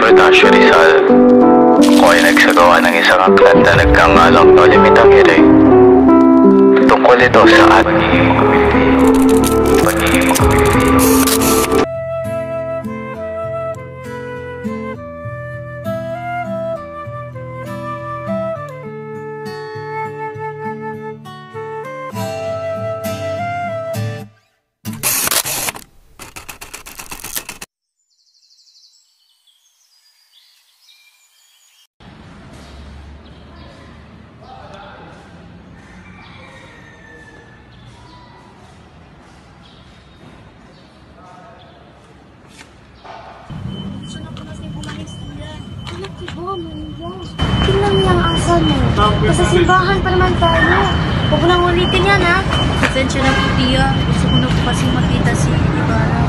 Protasio Rizal. Ako ay nagsagawa ng isang aklat na nagkangalang No Limitang Ire. Tungkol ito sa ating pagiging magpipiliyo. Tingnan niya ang asa mo. Sa simbahan pa naman tayo. Huwag mo nang ulitin yan, ha? Pasensya na po, Tia. Gusto ko na po kasi makita si Ibarra.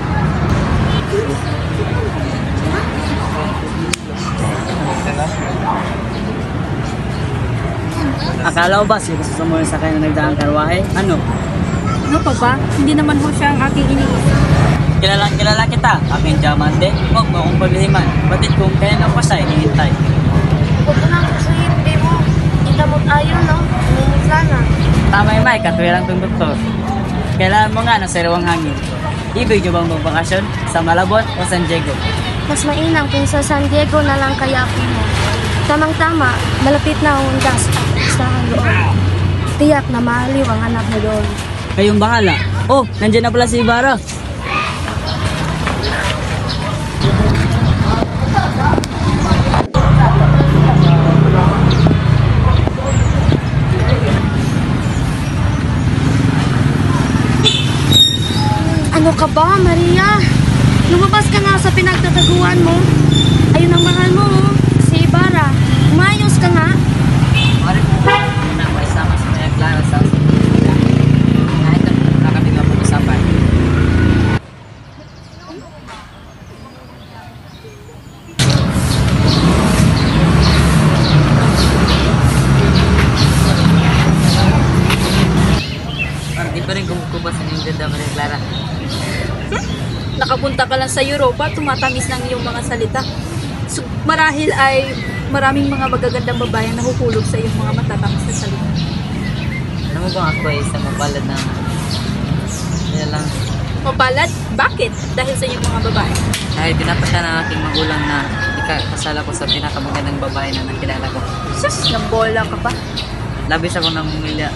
Akala ko ba siya gusto sumunod sa kanya nagdaang karwahe? Ano? Ano pa ba? Hindi naman ho siya ang aking iniisip. Kilala kita, aking diamante. Huwag mo akong paglihiman. Batid kung kaya na pa siya hinihintay. Huwag mo nang kusuhin, mo. Kita mo tayo, no? Humingi sana. Tama yung may katwilang tong doktor. Kailangan mo nga ng sariwang hangin. Ibig nyo bang magbakasyon sa Malabon o San Diego? Mas mainam kung sa San Diego na lang kayakin mo. Tamang-tama, malapit na ang gas at listahan doon. Tiyak na mahaliw ang anak mo doon. Kayong bahala. Oh, nandiyan na pala si Ibarra. Ano ka ba, Maria? Lumabas ka nga sa pinagtataguan mo. Ayun ang mahal mo, si Ibarra. Umayos ka nga. Mari po, hindi na ako isama sa Maria Clara sa Australia. Kahit na kami nga pag-usapan. Di pa rin kumukuha sa inyong ganda, Maria Clara. Nakapunta ka lang sa Europa, tumatamis ng iyong mga salita. So, marahil ay maraming mga magagandang babae na nahuhulog sa iyong mga matatamis na salita. Alam mo bang ako ay isang mapalad na kaya lang Mapalad? Bakit? Dahil sa iyong mga babae. dahil pinapasya ng aking magulang na ikakasala ko sa pinakamagandang babae na nakilala ko. Sus, nambola ka pa. Labis akong namumilya,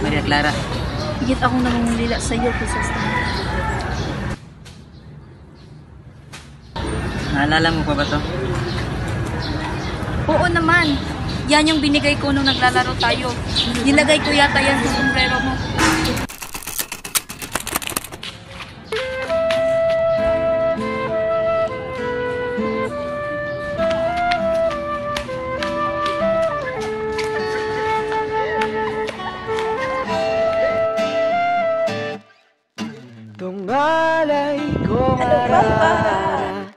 Maria Clara. Higit akong nangungulila sa iyo kaysa sa kanya. Naalala mo pa ba to? Oo naman. Yan yung binigay ko nung naglalaro tayo. Nilagay ko yata yan sa sombrero mo. Tumalay ko marara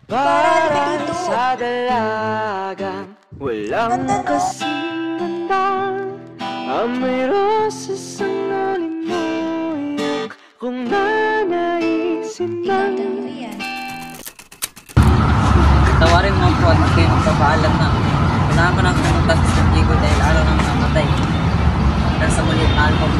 para sa dalagang walang kasinganda. Amoy rosas ang nalimuyak kung nanaisin man. Tawarin mo po at kayo magpapaalam na. Kailangan ko ng pumunta sa San Diego dahil araw ng namatay. Hanggang sa muli, mahal ko.